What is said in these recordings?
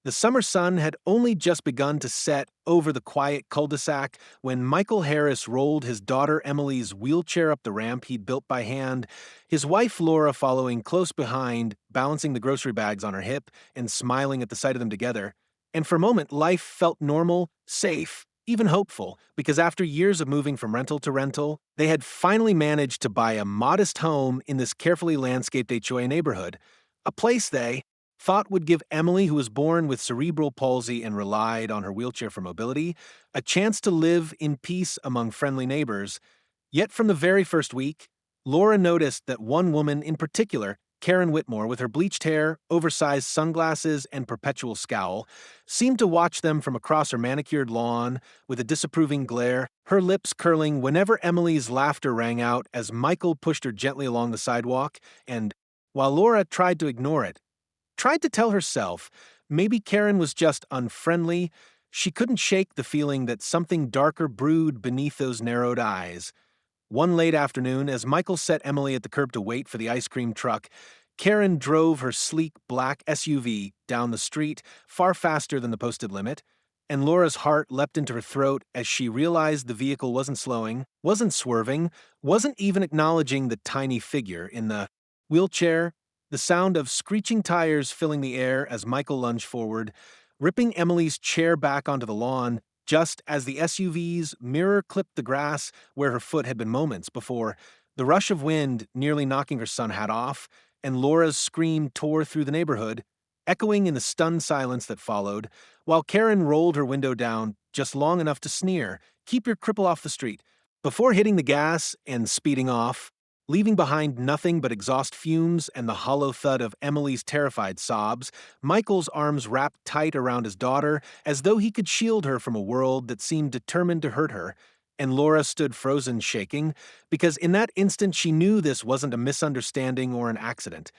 The summer sun had only just begun to set over the quiet cul-de-sac when Michael Harris rolled his daughter Emily's wheelchair up the ramp he'd built by hand, his wife Laura following close behind, balancing the grocery bags on her hip and smiling at the sight of them together. And for a moment, life felt normal, safe, even hopeful, because after years of moving from rental to rental, they had finally managed to buy a modest home in this carefully landscaped HOA neighborhood, a place they thought would give Emily, who was born with cerebral palsy and relied on her wheelchair for mobility, a chance to live in peace among friendly neighbors. Yet from the very first week, Laura noticed that one woman in particular, Karen Whitmore, with her bleached hair, oversized sunglasses, and perpetual scowl, seemed to watch them from across her manicured lawn with a disapproving glare, her lips curling whenever Emily's laughter rang out as Michael pushed her gently along the sidewalk, and, while Laura tried to ignore it, tried to tell herself maybe Karen was just unfriendly, she couldn't shake the feeling that something darker brewed beneath those narrowed eyes. One late afternoon, as Michael set Emily at the curb to wait for the ice cream truck, Karen drove her sleek black SUV down the street far faster than the posted limit, and Laura's heart leapt into her throat as she realized the vehicle wasn't slowing, wasn't swerving, wasn't even acknowledging the tiny figure in the wheelchair. The sound of screeching tires filling the air as Michael lunged forward, ripping Emily's chair back onto the lawn just as the SUV's mirror clipped the grass where her foot had been moments before, the rush of wind nearly knocking her sun hat off, and Laura's scream tore through the neighborhood, echoing in the stunned silence that followed, while Karen rolled her window down just long enough to sneer, "Keep your cripple off the street," before hitting the gas and speeding off, leaving behind nothing but exhaust fumes and the hollow thud of Emily's terrified sobs. Michael's arms wrapped tight around his daughter as though he could shield her from a world that seemed determined to hurt her, and Laura stood frozen, shaking, because in that instant she knew this wasn't a misunderstanding or an accident.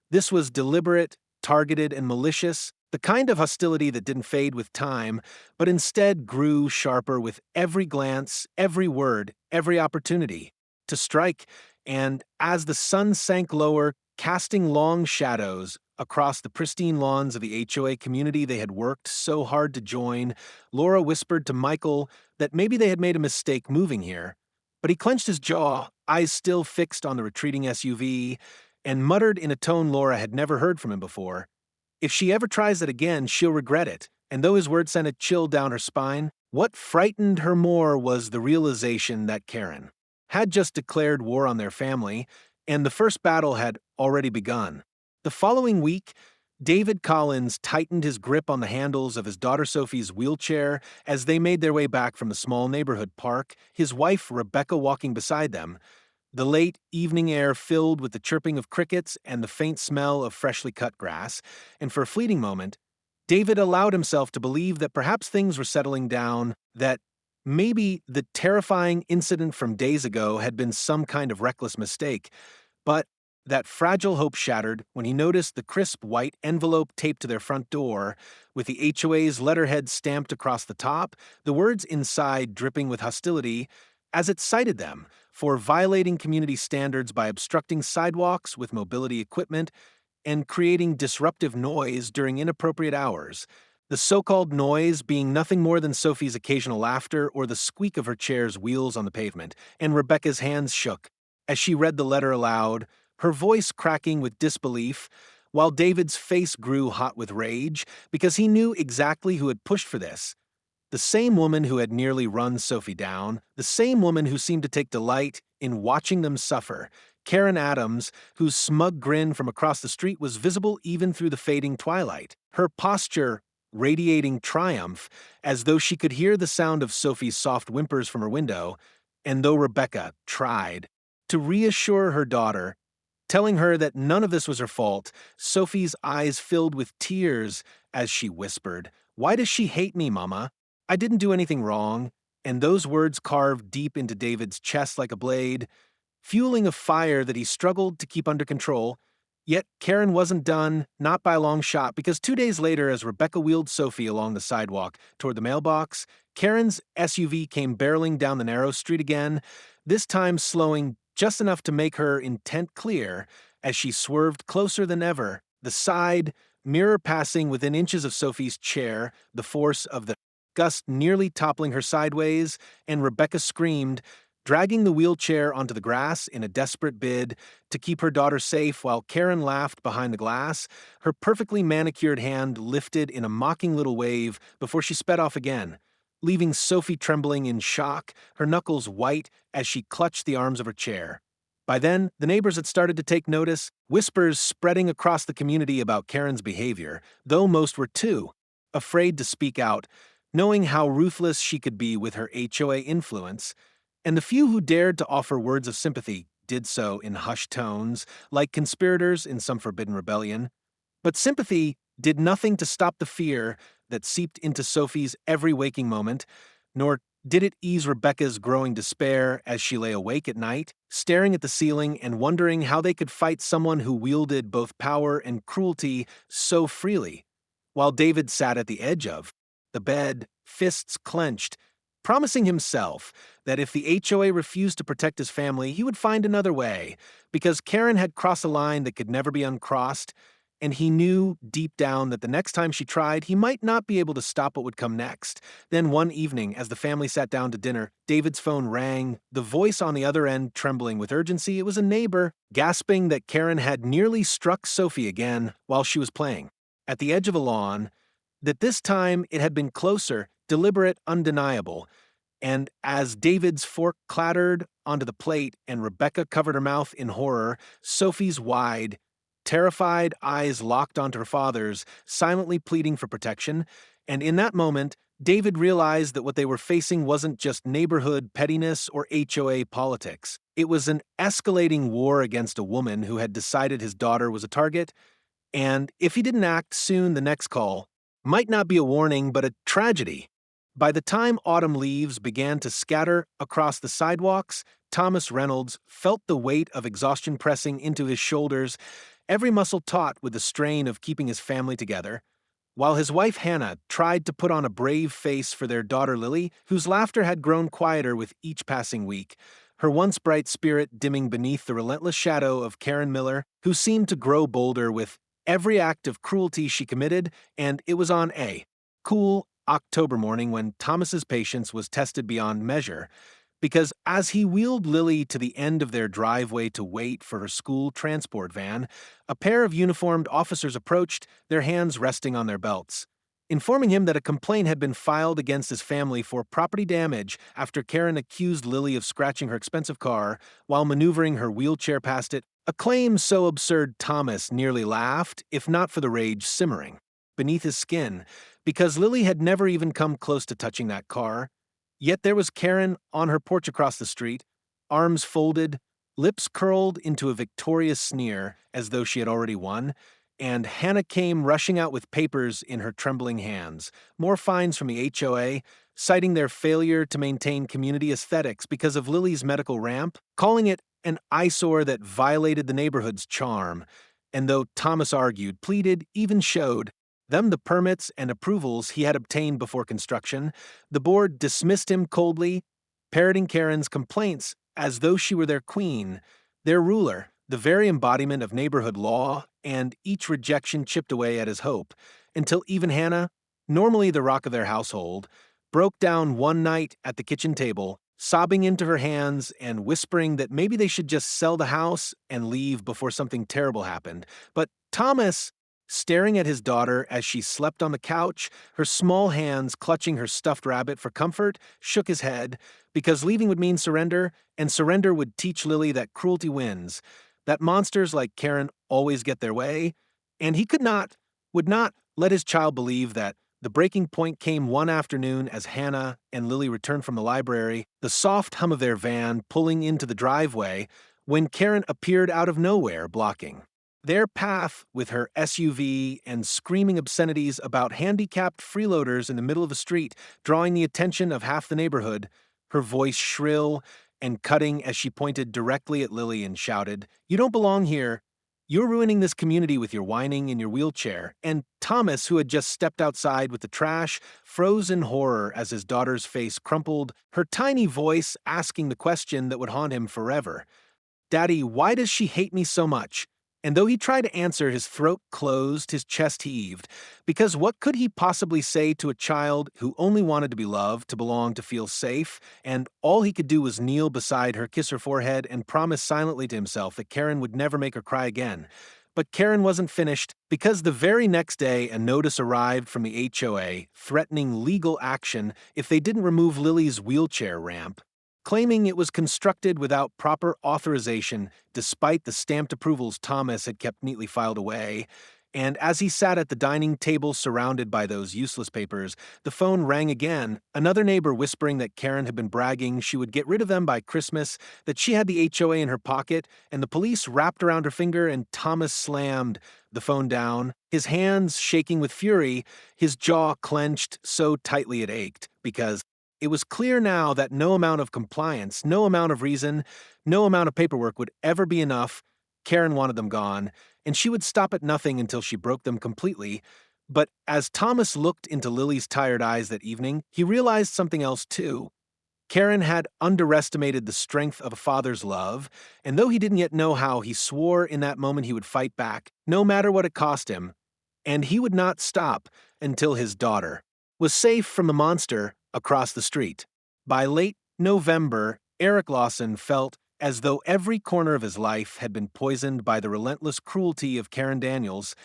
This was deliberate, targeted, and malicious, the kind of hostility that didn't fade with time, but instead grew sharper with every glance, every word, every opportunity to strike. And as the sun sank lower, casting long shadows across the pristine lawns of the HOA community they had worked so hard to join, Laura whispered to Michael that maybe they had made a mistake moving here. But he clenched his jaw, eyes still fixed on the retreating SUV, and muttered in a tone Laura had never heard from him before, "If she ever tries it again, she'll regret it." And though his words sent a chill down her spine, what frightened her more was the realization that Karen had just declared war on their family, and the first battle had already begun. The following week, David Collins tightened his grip on the handles of his daughter Sophie's wheelchair as they made their way back from the small neighborhood park, his wife Rebecca walking beside them, the late evening air filled with the chirping of crickets and the faint smell of freshly cut grass, and for a fleeting moment, David allowed himself to believe that perhaps things were settling down, that maybe the terrifying incident from days ago had been some kind of reckless mistake, but that fragile hope shattered when he noticed the crisp white envelope taped to their front door, with the HOA's letterhead stamped across the top, the words inside dripping with hostility, as it cited them for violating community standards by obstructing sidewalks with mobility equipment and creating disruptive noise during inappropriate hours. The so-called noise being nothing more than Sophie's occasional laughter or the squeak of her chair's wheels on the pavement, and Rebecca's hands shook as she read the letter aloud, her voice cracking with disbelief, while David's face grew hot with rage, because he knew exactly who had pushed for this. The same woman who had nearly run Sophie down, the same woman who seemed to take delight in watching them suffer, Karen Adams, whose smug grin from across the street was visible even through the fading twilight, her posture radiating triumph, as though she could hear the sound of Sophie's soft whimpers from her window, and though Rebecca tried to reassure her daughter, telling her that none of this was her fault, Sophie's eyes filled with tears as she whispered, "Why does she hate me, Mama? I didn't do anything wrong." And those words carved deep into David's chest like a blade, fueling a fire that he struggled to keep under control. Yet Karen wasn't done, not by a long shot, because 2 days later, as Rebecca wheeled Sophie along the sidewalk toward the mailbox, Karen's SUV came barreling down the narrow street again, this time slowing just enough to make her intent clear as she swerved closer than ever, the side mirror passing within inches of Sophie's chair, the force of the gust nearly toppling her sideways, and Rebecca screamed, dragging the wheelchair onto the grass in a desperate bid to keep her daughter safe while Karen laughed behind the glass, her perfectly manicured hand lifted in a mocking little wave before she sped off again, leaving Sophie trembling in shock, her knuckles white as she clutched the arms of her chair. By then, the neighbors had started to take notice, whispers spreading across the community about Karen's behavior, though most were too afraid to speak out, knowing how ruthless she could be with her HOA influence, and the few who dared to offer words of sympathy did so in hushed tones, like conspirators in some forbidden rebellion. But sympathy did nothing to stop the fear that seeped into Sophie's every waking moment, nor did it ease Rebecca's growing despair as she lay awake at night, staring at the ceiling and wondering how they could fight someone who wielded both power and cruelty so freely, while David sat at the edge of the bed, fists clenched, promising himself that if the HOA refused to protect his family, he would find another way, because Karen had crossed a line that could never be uncrossed, and he knew deep down that the next time she tried, he might not be able to stop what would come next. Then one evening, as the family sat down to dinner, David's phone rang, the voice on the other end trembling with urgency. It was a neighbor, gasping that Karen had nearly struck Sophie again while she was playing at the edge of a lawn, that this time it had been closer, deliberate, undeniable. And as David's fork clattered onto the plate and Rebecca covered her mouth in horror, Sophie's wide, terrified eyes locked onto her father's, silently pleading for protection. And in that moment, David realized that what they were facing wasn't just neighborhood pettiness or HOA politics. It was an escalating war against a woman who had decided his daughter was a target, and if he didn't act soon, the next call might not be a warning, but a tragedy. By the time autumn leaves began to scatter across the sidewalks, Thomas Reynolds felt the weight of exhaustion pressing into his shoulders, every muscle taut with the strain of keeping his family together, while his wife Hannah tried to put on a brave face for their daughter Lily, whose laughter had grown quieter with each passing week, her once bright spirit dimming beneath the relentless shadow of Karen Miller, who seemed to grow bolder with every act of cruelty she committed. And it was on a cool October morning when Thomas's patience was tested beyond measure, because as he wheeled Lily to the end of their driveway to wait for her school transport van, a pair of uniformed officers approached, their hands resting on their belts, informing him that a complaint had been filed against his family for property damage after Karen accused Lily of scratching her expensive car while maneuvering her wheelchair past it, a claim so absurd Thomas nearly laughed, if not for the rage simmering beneath his skin, because Lily had never even come close to touching that car. Yet there was Karen on her porch across the street, arms folded, lips curled into a victorious sneer as though she had already won, and Hannah came rushing out with papers in her trembling hands, more fines from the HOA, citing their failure to maintain community aesthetics because of Lily's medical ramp, calling it an eyesore that violated the neighborhood's charm, and though Thomas argued, pleaded, even showed them the permits and approvals he had obtained before construction, the board dismissed him coldly, parroting Karen's complaints as though she were their queen, their ruler, the very embodiment of neighborhood law, and each rejection chipped away at his hope, until even Hannah, normally the rock of their household, broke down one night at the kitchen table, sobbing into her hands and whispering that maybe they should just sell the house and leave before something terrible happened. But Thomas, staring at his daughter as she slept on the couch, her small hands clutching her stuffed rabbit for comfort, shook his head, because leaving would mean surrender, and surrender would teach Lily that cruelty wins, that monsters like Karen always get their way, and he would not let his child believe that the breaking point came one afternoon as Hannah and Lily returned from the library, the soft hum of their van pulling into the driveway, when Karen appeared out of nowhere, blocking their path with her SUV and screaming obscenities about handicapped freeloaders in the middle of the street, drawing the attention of half the neighborhood, her voice shrill and cutting as she pointed directly at Lily and shouted, "You don't belong here. You're ruining this community with your whining in your wheelchair." And Thomas, who had just stepped outside with the trash, froze in horror as his daughter's face crumpled, her tiny voice asking the question that would haunt him forever. "Daddy, why does she hate me so much?" And though he tried to answer, his throat closed, his chest heaved, because what could he possibly say to a child who only wanted to be loved, to belong, to feel safe, and all he could do was kneel beside her, kiss her forehead, and promise silently to himself that Karen would never make her cry again. But Karen wasn't finished, because the very next day a notice arrived from the HOA threatening legal action if they didn't remove Lily's wheelchair ramp, claiming it was constructed without proper authorization despite the stamped approvals Thomas had kept neatly filed away. And as he sat at the dining table surrounded by those useless papers, the phone rang again, another neighbor whispering that Karen had been bragging she would get rid of them by Christmas, that she had the HOA in her pocket, and the police wrapped around her finger, and Thomas slammed the phone down, his hands shaking with fury, his jaw clenched so tightly it ached, because it was clear now that no amount of compliance, no amount of reason, no amount of paperwork would ever be enough. Karen wanted them gone, and she would stop at nothing until she broke them completely. But as Thomas looked into Lily's tired eyes that evening, he realized something else too. Karen had underestimated the strength of a father's love, and though he didn't yet know how, he swore in that moment he would fight back, no matter what it cost him. And he would not stop until his daughter was safe from the monster across the street. By late November, Eric Lawson felt as though every corner of his life had been poisoned by the relentless cruelty of Karen Daniels,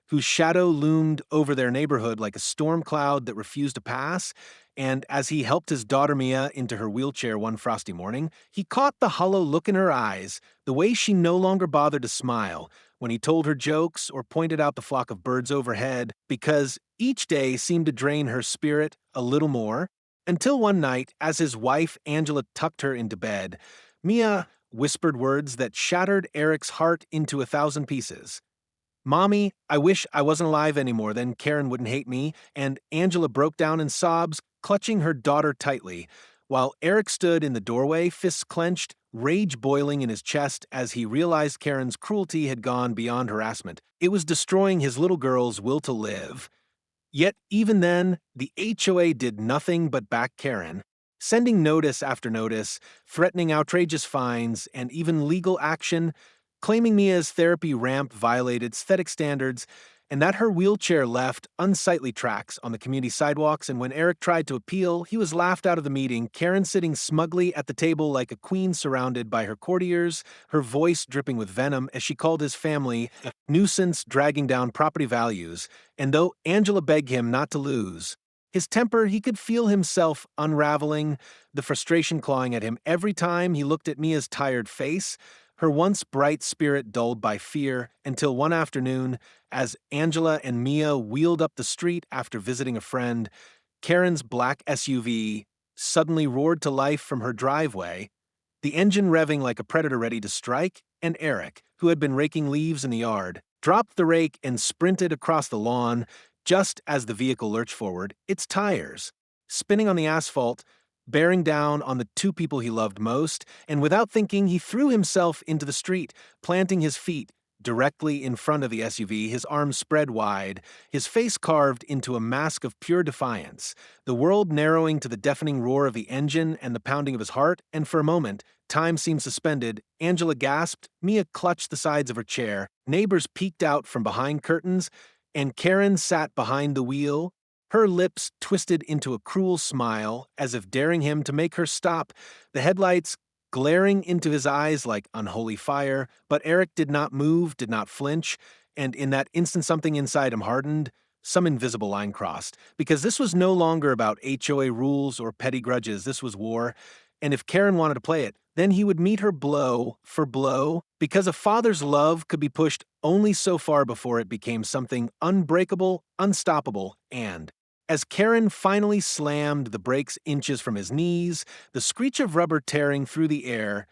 whose shadow loomed over their neighborhood like a storm cloud that refused to pass. And as he helped his daughter Mia into her wheelchair one frosty morning, he caught the hollow look in her eyes, the way she no longer bothered to smile when he told her jokes or pointed out the flock of birds overhead, because each day seemed to drain her spirit a little more, until one night, as his wife Angela tucked her into bed, Mia whispered words that shattered Eric's heart into 1,000 pieces. "Mommy, I wish I wasn't alive anymore, then Karen wouldn't hate me," and Angela broke down in sobs, clutching her daughter tightly, while Eric stood in the doorway, fists clenched, rage boiling in his chest as he realized Karen's cruelty had gone beyond harassment. It was destroying his little girl's will to live. Yet even then, the HOA did nothing but back Karen, sending notice after notice, threatening outrageous fines, and even legal action, claiming Mia's therapy ramp violated aesthetic standards, and that her wheelchair left unsightly tracks on the community sidewalks. And when Eric tried to appeal, he was laughed out of the meeting, Karen sitting smugly at the table like a queen surrounded by her courtiers, her voice dripping with venom as she called his family a nuisance dragging down property values. And though Angela begged him not to lose his temper, he could feel himself unraveling, the frustration clawing at him every time he looked at Mia's tired face, her once bright spirit dulled by fear, until one afternoon, as Angela and Mia wheeled up the street after visiting a friend, Karen's black SUV suddenly roared to life from her driveway, the engine revving like a predator ready to strike, and Eric, who had been raking leaves in the yard, dropped the rake and sprinted across the lawn just as the vehicle lurched forward, its tires spinning on the asphalt, bearing down on the two people he loved most, and without thinking, he threw himself into the street, planting his feet directly in front of the SUV, his arms spread wide, his face carved into a mask of pure defiance, the world narrowing to the deafening roar of the engine and the pounding of his heart, and for a moment, time seemed suspended. Angela gasped, Mia clutched the sides of her chair, neighbors peeked out from behind curtains, and Karen sat behind the wheel, her lips twisted into a cruel smile, as if daring him to make her stop, the headlights glaring into his eyes like unholy fire. But Eric did not move, did not flinch, and in that instant something inside him hardened, some invisible line crossed, because this was no longer about HOA rules or petty grudges, this was war, and if Karen wanted to play it, then he would meet her blow for blow, because a father's love could be pushed only so far before it became something unbreakable, unstoppable, and as Karen finally slammed the brakes inches from his knees, the screech of rubber tearing through the air,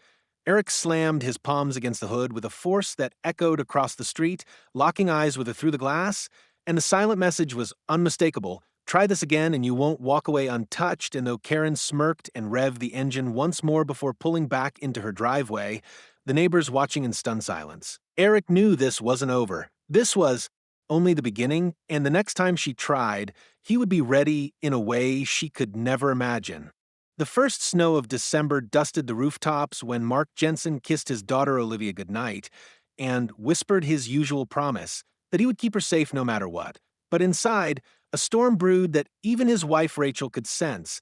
Eric slammed his palms against the hood with a force that echoed across the street, locking eyes with her through the glass, and the silent message was unmistakable. Try this again and you won't walk away untouched. And though Karen smirked and revved the engine once more before pulling back into her driveway, the neighbors watching in stunned silence, Eric knew this wasn't over. This was only the beginning, and the next time she tried, he would be ready in a way she could never imagine. The first snow of December dusted the rooftops when Mark Jensen kissed his daughter Olivia goodnight, and whispered his usual promise that he would keep her safe no matter what. But inside, a storm brewed that even his wife Rachel could sense,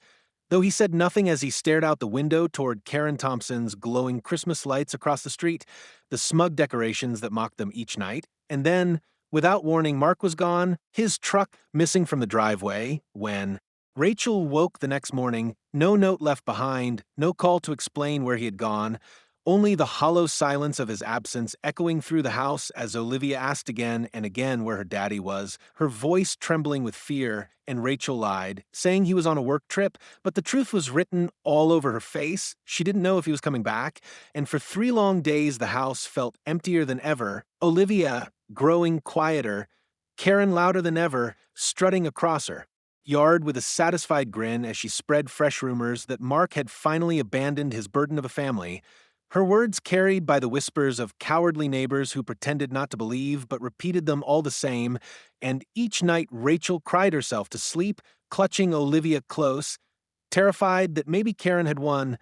though he said nothing as he stared out the window toward Karen Thompson's glowing Christmas lights across the street, the smug decorations that mocked them each night. And then, without warning, Mark was gone, his truck missing from the driveway, when Rachel woke the next morning, no note left behind, no call to explain where he had gone, only the hollow silence of his absence echoing through the house as Olivia asked again and again where her daddy was, her voice trembling with fear, and Rachel lied, saying he was on a work trip, but the truth was written all over her face. She didn't know if he was coming back, and for 3 long days the house felt emptier than ever. Olivia growing quieter, Karen louder than ever, strutting across her yard with a satisfied grin as she spread fresh rumors that Mark had finally abandoned his burden of a family, her words carried by the whispers of cowardly neighbors who pretended not to believe but repeated them all the same, and each night Rachel cried herself to sleep, clutching Olivia close, terrified that maybe Karen had won,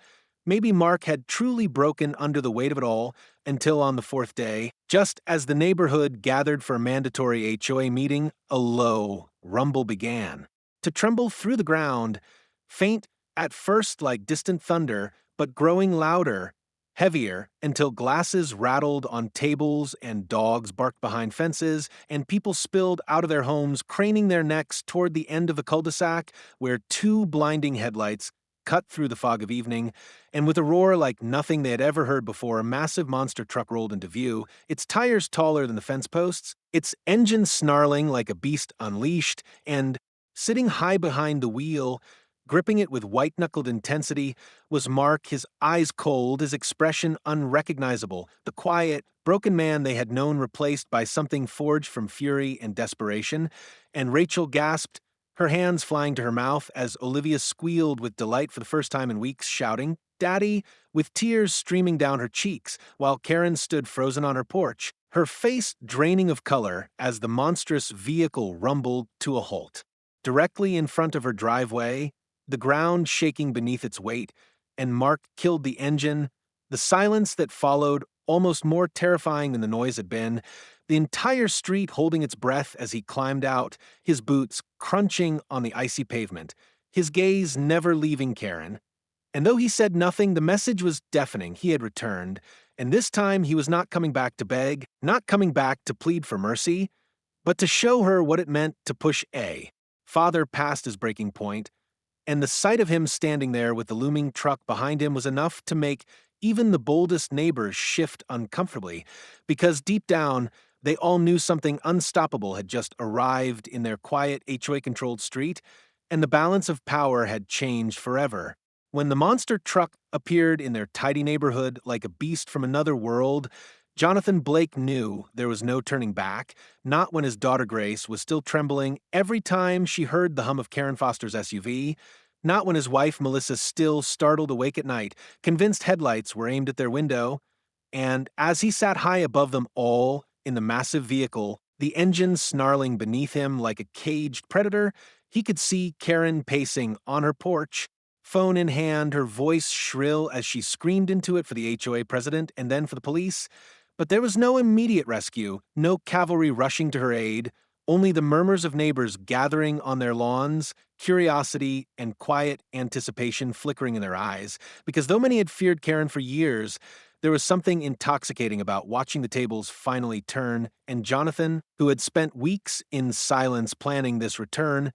maybe Mark had truly broken under the weight of it all, until on the 4th day, just as the neighborhood gathered for a mandatory HOA meeting, a low rumble began to tremble through the ground, faint at first like distant thunder, but growing louder, heavier, until glasses rattled on tables and dogs barked behind fences, and people spilled out of their homes, craning their necks toward the end of the cul-de-sac, where 2 blinding headlights cut through the fog of evening, and with a roar like nothing they had ever heard before, a massive monster truck rolled into view, its tires taller than the fence posts, its engine snarling like a beast unleashed, and sitting high behind the wheel, gripping it with white-knuckled intensity, was Mark, his eyes cold, his expression unrecognizable, the quiet, broken man they had known replaced by something forged from fury and desperation, and Rachel gasped, her hands flying to her mouth as Olivia squealed with delight for the first time in weeks, shouting, "Daddy," with tears streaming down her cheeks, while Karen stood frozen on her porch, her face draining of color as the monstrous vehicle rumbled to a halt. Directly in front of her driveway, the ground shaking beneath its weight, and Mark killed the engine, the silence that followed almost more terrifying than the noise had been, the entire street holding its breath as he climbed out, his boots crunching on the icy pavement, his gaze never leaving Karen. And though he said nothing, the message was deafening. He had returned, and this time he was not coming back to beg, not coming back to plead for mercy, but to show her what it meant to push A. Father passed his breaking point, and the sight of him standing there with the looming truck behind him was enough to make even the boldest neighbors shift uncomfortably, because deep down, they all knew something unstoppable had just arrived in their quiet HOA-controlled street, and the balance of power had changed forever. When the monster truck appeared in their tidy neighborhood like a beast from another world, Jonathan Blake knew there was no turning back, not when his daughter Grace was still trembling every time she heard the hum of Karen Foster's SUV, not when his wife Melissa still startled awake at night, convinced headlights were aimed at their window, and as he sat high above them all in the massive vehicle, the engine snarling beneath him like a caged predator, he could see Karen pacing on her porch, phone in hand, her voice shrill as she screamed into it for the HOA president and then for the police. But there was no immediate rescue, no cavalry rushing to her aid, only the murmurs of neighbors gathering on their lawns, curiosity and quiet anticipation flickering in their eyes, because though many had feared Karen for years, there was something intoxicating about watching the tables finally turn, and Jonathan, who had spent weeks in silence planning this return,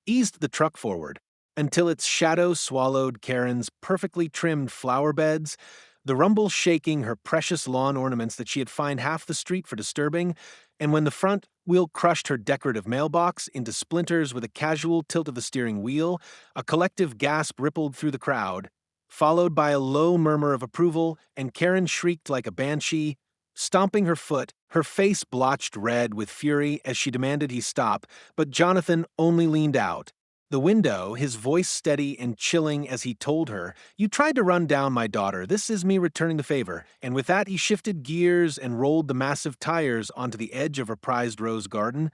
eased the truck forward until its shadow swallowed Karen's perfectly trimmed flower beds, the rumble shaking her precious lawn ornaments that she had fined half the street for disturbing, and when the front wheel crushed her decorative mailbox into splinters with a casual tilt of the steering wheel, a collective gasp rippled through the crowd, followed by a low murmur of approval, and Karen shrieked like a banshee, stomping her foot, her face blotched red with fury as she demanded he stop, but Jonathan only leaned out. The window, his voice steady and chilling as he told her, "You tried to run down my daughter. This is me returning the favor." And with that, he shifted gears and rolled the massive tires onto the edge of her prized rose garden,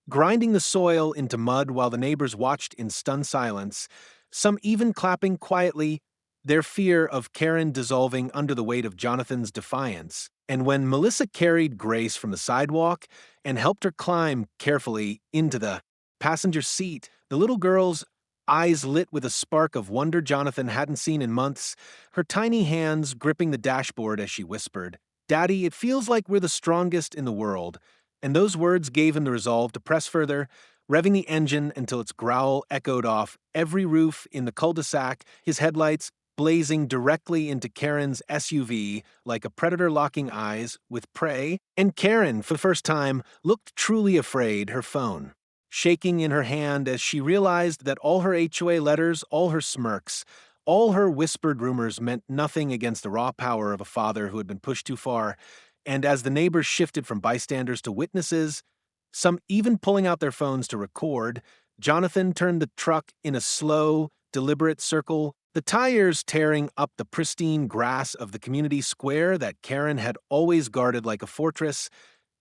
grinding the soil into mud while the neighbors watched in stunned silence, some even clapping quietly, their fear of Karen dissolving under the weight of Jonathan's defiance. And when Melissa carried Grace from the sidewalk and helped her climb carefully into the passenger seat, the little girl's eyes lit with a spark of wonder Jonathan hadn't seen in months, her tiny hands gripping the dashboard as she whispered, "Daddy, it feels like we're the strongest in the world." And those words gave him the resolve to press further, revving the engine until its growl echoed off every roof in the cul-de-sac, his headlights blazing directly into Karen's SUV like a predator locking eyes with prey. And Karen, for the first time, looked truly afraid, her phone shaking in her hand as she realized that all her HOA letters, all her smirks, all her whispered rumors meant nothing against the raw power of a father who had been pushed too far. And as the neighbors shifted from bystanders to witnesses, some even pulling out their phones to record, Jonathan turned the truck in a slow, deliberate circle, the tires tearing up the pristine grass of the community square that Karen had always guarded like a fortress.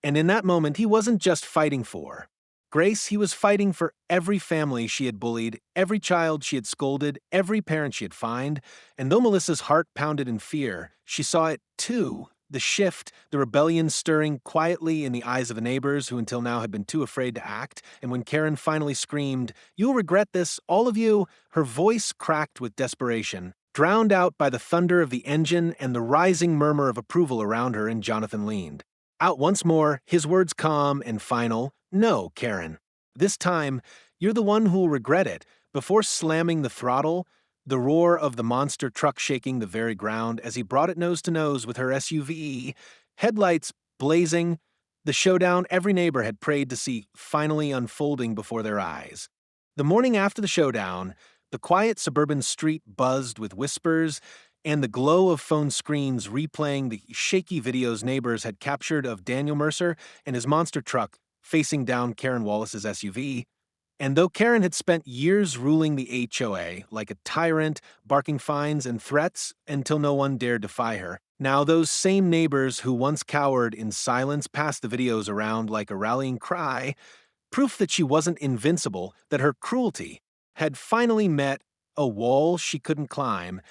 And in that moment, he wasn't just fighting for Grace, he was fighting for every family she had bullied, every child she had scolded, every parent she had fined. And though Melissa's heart pounded in fear, she saw it too. The shift, the rebellion stirring quietly in the eyes of the neighbors who until now had been too afraid to act. And when Karen finally screamed, "You'll regret this, all of you," her voice cracked with desperation, drowned out by the thunder of the engine and the rising murmur of approval around her, and Jonathan leaned out once more, his words calm and final. "No, Karen. This time, you're the one who'll regret it." Before slamming the throttle, the roar of the monster truck shaking the very ground as he brought it nose to nose with her SUV, headlights blazing, the showdown every neighbor had prayed to see finally unfolding before their eyes. The morning after the showdown, the quiet suburban street buzzed with whispers and the glow of phone screens replaying the shaky videos neighbors had captured of Daniel Mercer and his monster truck facing down Karen Wallace's SUV. And though Karen had spent years ruling the HOA like a tyrant, barking fines and threats until no one dared defy her, now those same neighbors who once cowered in silence passed the videos around like a rallying cry, proof that she wasn't invincible, that her cruelty had finally met a wall she couldn't climb.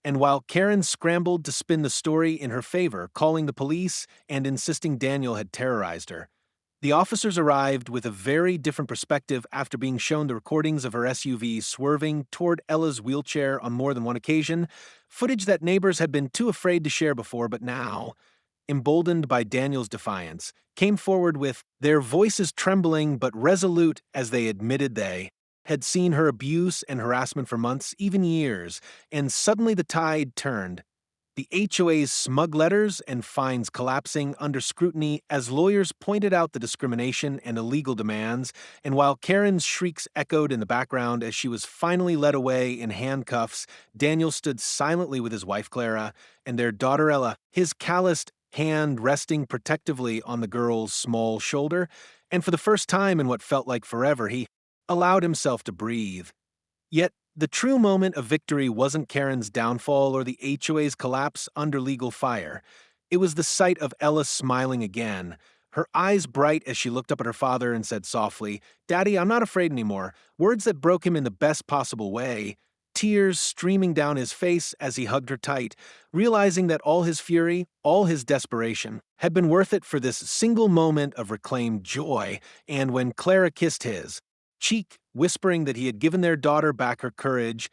And while Karen scrambled to spin the story in her favor, calling the police and insisting Daniel had terrorized her, the officers arrived with a very different perspective after being shown the recordings of her SUV swerving toward Ella's wheelchair on more than one occasion, footage that neighbors had been too afraid to share before, but now, emboldened by Daniel's defiance, came forward with their voices trembling but resolute as they admitted they had seen her abuse and harassment for months, even years, and suddenly the tide turned. The HOA's smug letters and fines collapsing under scrutiny as lawyers pointed out the discrimination and illegal demands, and while Karen's shrieks echoed in the background as she was finally led away in handcuffs, Daniel stood silently with his wife Clara and their daughter Ella, his calloused hand resting protectively on the girl's small shoulder, and for the first time in what felt like forever, he allowed himself to breathe. Yet, the true moment of victory wasn't Karen's downfall or the HOA's collapse under legal fire. It was the sight of Ella smiling again, her eyes bright as she looked up at her father and said softly, "Daddy, I'm not afraid anymore," words that broke him in the best possible way, tears streaming down his face as he hugged her tight, realizing that all his fury, all his desperation, had been worth it for this single moment of reclaimed joy. And when Clara kissed his cheek, whispering that he had given their daughter back her courage,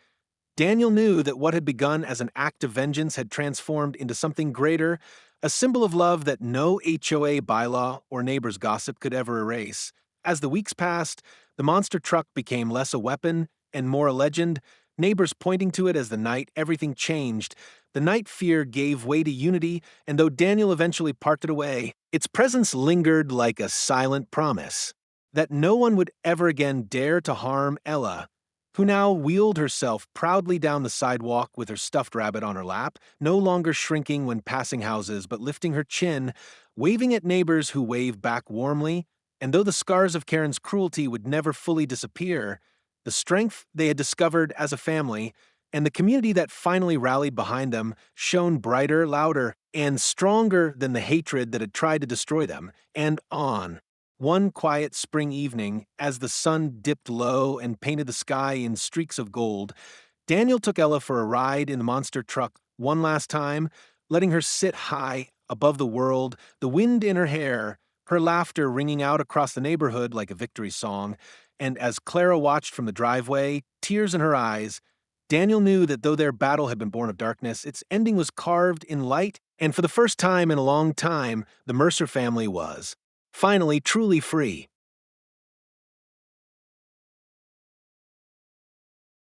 Daniel knew that what had begun as an act of vengeance had transformed into something greater, a symbol of love that no HOA bylaw or neighbor's gossip could ever erase. As the weeks passed, the monster truck became less a weapon and more a legend, neighbors pointing to it as the night everything changed. The night fear gave way to unity, and though Daniel eventually parked it away, its presence lingered like a silent promise that no one would ever again dare to harm Ella, who now wheeled herself proudly down the sidewalk with her stuffed rabbit on her lap, no longer shrinking when passing houses but lifting her chin, waving at neighbors who waved back warmly. And though the scars of Karen's cruelty would never fully disappear, the strength they had discovered as a family and the community that finally rallied behind them shone brighter, louder, and stronger than the hatred that had tried to destroy them. And on. One quiet spring evening, as the sun dipped low and painted the sky in streaks of gold, Daniel took Ella for a ride in the monster truck one last time, letting her sit high above the world, the wind in her hair, her laughter ringing out across the neighborhood like a victory song. And as Clara watched from the driveway, tears in her eyes, Daniel knew that though their battle had been born of darkness, its ending was carved in light, and for the first time in a long time, the Mercer family was finally truly free.